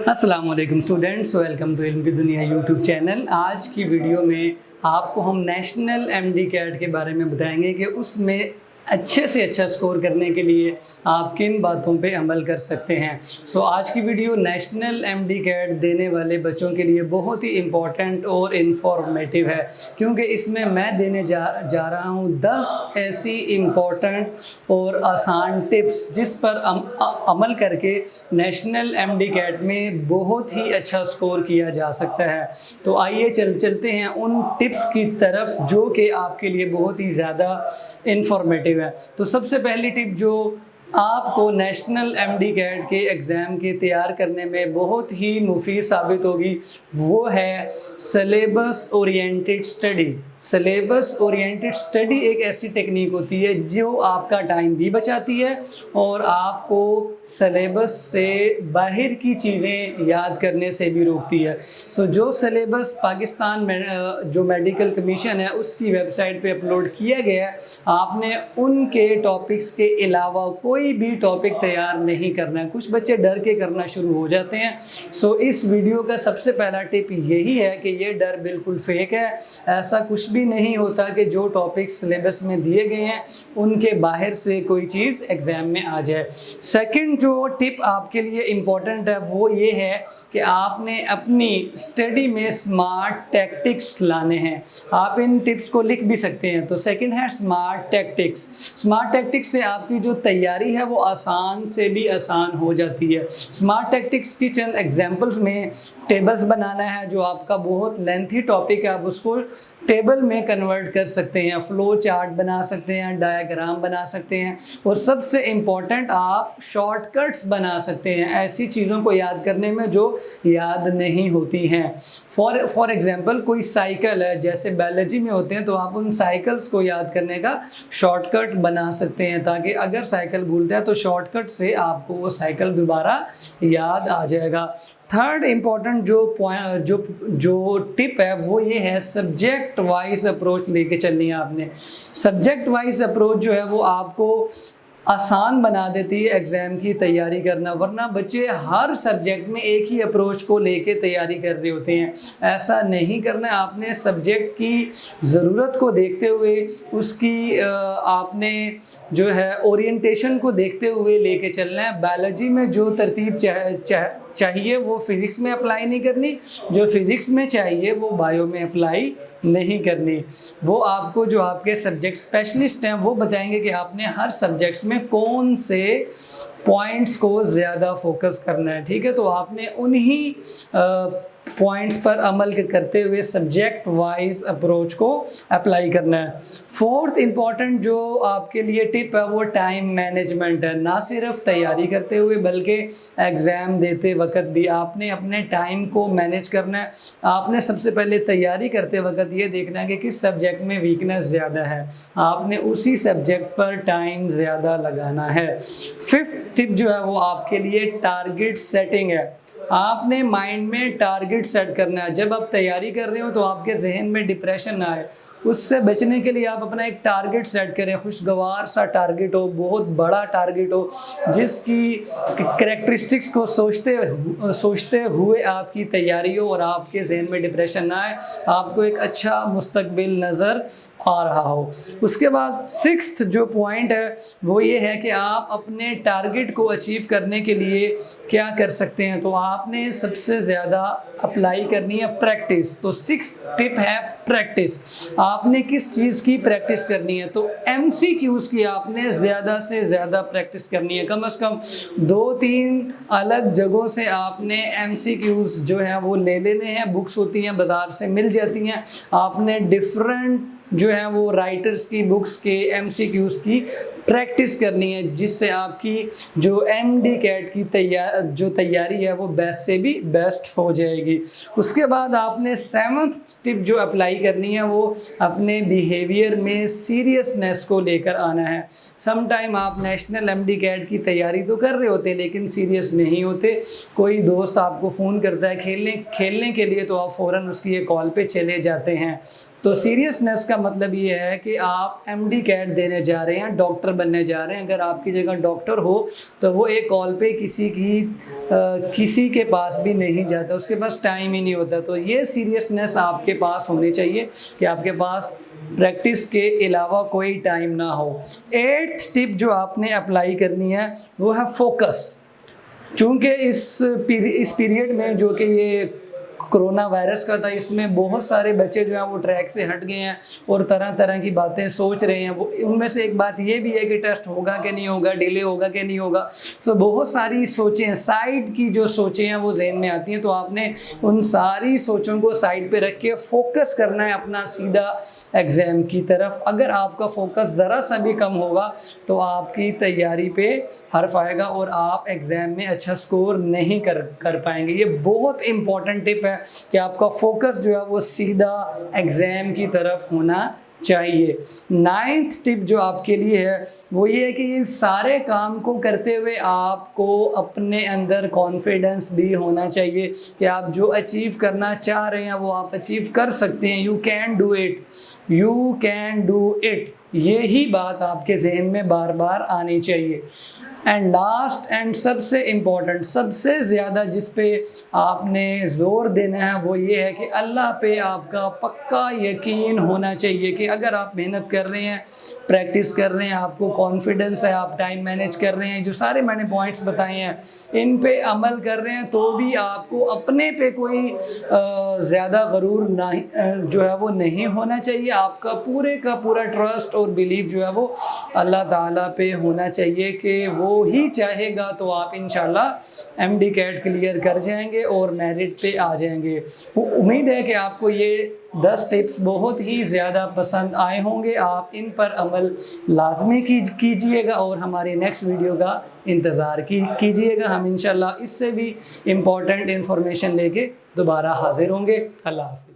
अस्सलाम वालेकुम students, welcome to इल्म की दुनिया यूट्यूब चैनल। आज की वीडियो में आपको हम नेशनल एमडी कैट के बारे में बताएंगे कि उसमें अच्छे से अच्छा स्कोर करने के लिए आप किन बातों पे अमल कर सकते हैं। आज की वीडियो नेशनल एमडी कैट देने वाले बच्चों के लिए बहुत ही इम्पॉर्टेंट और इन्फॉर्मेटिव है, क्योंकि इसमें मैं देने जा रहा हूँ 10 ऐसी इम्पॉर्टेंट और आसान टिप्स जिस पर अमल करके नेशनल एमडी कैट में बहुत ही अच्छा स्कोर किया जा सकता है। तो आइए चलते हैं उन टिप्स की तरफ जो कि आपके लिए बहुत ही ज़्यादा इन्फॉर्मेटिव है। तो सबसे पहली टिप जो आपको नेशनल एमडी कैट के एग्ज़ाम के तैयार करने में बहुत ही मुफीद साबित होगी, वो है syllabus oriented study. Syllabus oriented study एक ऐसी टेक्निक होती है जो आपका टाइम भी बचाती है और आपको सिलेबस से बाहर की चीज़ें याद करने से भी रोकती है। जो सिलेबस पाकिस्तान में जो मेडिकल कमीशन है उसकी वेबसाइट पे अपलोड किया गया है, आपने उनके टॉपिक्स के अलावा कोई भी टॉपिक तैयार नहीं करना है। कुछ बच्चे डर के करना शुरू हो जाते हैं। इस वीडियो का सबसे पहला टिप यही है कि ये डर बिल्कुल फेक है। ऐसा कुछ भी नहीं होता कि जो टॉपिक सिलेबस में दिए गए हैं उनके बाहर से कोई चीज़ एग्ज़ाम में आ जाए। सेकंड जो टिप आपके लिए इम्पोर्टेंट है वो ये है कि आपने अपनी स्टडी में स्मार्ट टैक्टिक्स लाने हैं। आप इन टिप्स को लिख भी सकते हैं। तो सेकंड है स्मार्ट टैक्टिक्स। स्मार्ट टैक्टिक्स से आपकी जो तैयारी है वो आसान से भी आसान हो जाती है। स्मार्ट टैक्टिक्स की चंद एग्जांपल्स में टेबल्स बनाना है। जो आपका बहुत लेंथी टॉपिक है आप उसको टेबल में कन्वर्ट कर सकते हैं, फ्लो चार्ट बना सकते हैं, डायग्राम बना सकते हैं और सबसे इम्पॉर्टेंट आप शॉर्टकट्स बना सकते हैं ऐसी चीज़ों को याद करने में जो याद नहीं होती हैं। फॉर एग्जांपल कोई साइकिल है, जैसे बायोलॉजी में होते हैं, तो आप उन साइकिल्स को याद करने का शॉर्टकट बना सकते हैं ताकि अगर साइकिल भूलते हैं तो शॉर्टकट से आपको वो साइकिल दोबारा याद आ जाएगा। थर्ड इम्पॉर्टेंट जो टिप है वो ये है सब्जेक्ट वाइज अप्रोच लेके चलनी है आपने। सब्जेक्ट वाइज अप्रोच जो है वो आपको आसान बना देती है एग्ज़ाम की तैयारी करना, वरना बच्चे हर सब्जेक्ट में एक ही अप्रोच को लेके तैयारी कर रहे होते हैं। ऐसा नहीं करना है। आपने सब्जेक्ट की ज़रूरत को देखते हुए उसकी आपने जो है ओरिएंटेशन को देखते हुए लेके चलना है। बायोलॉजी में जो तरतीब चाहिए वो फिज़िक्स में अप्लाई नहीं करनी, जो फिज़िक्स में चाहिए वो बायो में अप्लाई नहीं करनी। वो आपको जो आपके सब्जेक्ट स्पेशलिस्ट हैं वो बताएंगे कि आपने हर सब्जेक्ट्स में कौन से पॉइंट्स को ज़्यादा फोकस करना है। ठीक है, तो आपने उन्हीं पॉइंट्स पर अमल करते हुए सब्जेक्ट वाइज अप्रोच को अप्लाई करना है। फोर्थ इम्पॉर्टेंट जो आपके लिए टिप है वो टाइम मैनेजमेंट है। ना सिर्फ तैयारी करते हुए बल्कि एग्ज़ाम देते वक्त भी आपने अपने टाइम को मैनेज करना है। आपने सबसे पहले तैयारी करते वक्त ये देखना है कि किस सब्जेक्ट में वीकनेस ज़्यादा है, आपने उसी सब्जेक्ट पर टाइम ज़्यादा लगाना है। फिफ्थ टिप जो है वो आपके लिए टारगेट सेटिंग है। आपने माइंड में टारगेट सेट करना है। जब आप तैयारी कर रहे हो तो आपके जहन में डिप्रेशन ना आए, उससे बचने के लिए आप अपना एक टारगेट सेट करें। खुशगवार सा टारगेट हो, बहुत बड़ा टारगेट हो, जिसकी कैरेक्टरिस्टिक्स को सोचते हुए आपकी तैयारी हो और आपके जहन में डिप्रेशन ना आए, आपको एक अच्छा मुस्तकबिल नज़र आ रहा हो। उसके बाद सिक्स्थ जो पॉइंट है वो ये है कि आप अपने टारगेट को अचीव करने के लिए क्या कर सकते हैं। तो आपने सबसे ज़्यादा अप्लाई करनी है प्रैक्टिस। तो सिक्स्थ टिप है प्रैक्टिस। आपने किस चीज़ की प्रैक्टिस करनी है, तो MCQs की आपने ज़्यादा से ज़्यादा प्रैक्टिस करनी है। कम से कम 2-3 अलग जगहों से आपने MCQs जो है वो ले लेने हैं। बुक्स होती हैं बाज़ार से मिल जाती हैं। आपने डिफरेंट जो है वो राइटर्स की बुक्स के MCQs की प्रैक्टिस करनी है, जिससे आपकी जो MD कैट की तैयारी है वो बेस्ट से भी बेस्ट हो जाएगी। उसके बाद आपने सेवंथ टिप जो अप्लाई करनी है वो अपने बिहेवियर में सीरियसनेस को लेकर आना है। सम टाइम आप नेशनल MD कैट की तैयारी तो कर रहे होते लेकिन सीरियस नहीं होते। कोई दोस्त आपको फ़ोन करता है खेलने के लिए तो आप फ़ौरन उसकी एक कॉल पे चले जाते हैं। तो सीरियसनेस का मतलब ये है कि आप एमडी कैट देने जा रहे हैं, डॉक्टर बनने जा रहे हैं। अगर आपकी जगह डॉक्टर हो तो वो एक कॉल पे किसी के पास भी नहीं जाता, उसके पास टाइम ही नहीं होता। तो ये सीरियसनेस आपके पास होनी चाहिए कि आपके पास प्रैक्टिस के अलावा कोई टाइम ना हो। 8th टिप जो आपने अप्लाई करनी है वो है फोकस। चूँकि इस पीरियड में जो कि ये कोरोना वायरस का था, इसमें बहुत सारे बच्चे जो हैं वो ट्रैक से हट गए हैं और तरह तरह की बातें सोच रहे हैं। वो उनमें से एक बात ये भी है कि टेस्ट होगा कि नहीं होगा, डिले होगा कि नहीं होगा। तो बहुत सारी सोचें, साइड की जो सोचें हैं वो जहन में आती हैं। तो आपने उन सारी सोचों को साइड पे रख के फोकस करना है अपना सीधा एग्ज़ाम की तरफ। अगर आपका फोकस ज़रा सा भी कम होगा तो आपकी तैयारी पे हर्फ आएगा और आप एग्ज़ाम में अच्छा स्कोर नहीं कर पाएंगे। ये बहुत इंपॉर्टेंट टिप है कि आपका फोकस जो है वो सीधा एग्ज़ाम की तरफ होना चाहिए। 9th टिप जो आपके लिए है वो ये है कि इन सारे काम को करते हुए आपको अपने अंदर कॉन्फिडेंस भी होना चाहिए कि आप जो अचीव करना चाह रहे हैं वो आप अचीव कर सकते हैं। You can do it, you can do it, यही बात आपके जहन में बार बार आनी चाहिए। एंड लास्ट एंड सबसे इम्पॉर्टेंट, सबसे ज़्यादा जिस पे आपने ज़ोर देना है वो ये है कि अल्लाह पे आपका पक्का यकीन होना चाहिए कि अगर आप मेहनत कर रहे हैं, प्रैक्टिस कर रहे हैं, आपको कॉन्फिडेंस है, आप टाइम मैनेज कर रहे हैं, जो सारे मैंने पॉइंट्स बताए हैं इन पे अमल कर रहे हैं, तो भी आपको अपने पे कोई ज़्यादा गरूर नहीं जो है वो नहीं होना चाहिए। आपका पूरे का पूरा ट्रस्ट और बिलीव जो है वो अल्लाह ताला पे होना चाहिए कि वो ही चाहेगा तो आप इंशाल्लाह एमडी कैट क्लियर कर जाएंगे और मेरिट पे आ जाएंगे। उम्मीद है कि आपको ये 10 टिप्स बहुत ही ज़्यादा पसंद आए होंगे। आप इन पर अमल लाजमी कीजिएगा और हमारी नेक्स्ट वीडियो का इंतज़ार कीजिएगा। हम इंशाल्लाह इससे भी इम्पोर्टेंट इन्फॉर्मेशन लेके दोबारा हाजिर होंगे। अल्लाह हाफ़िज़।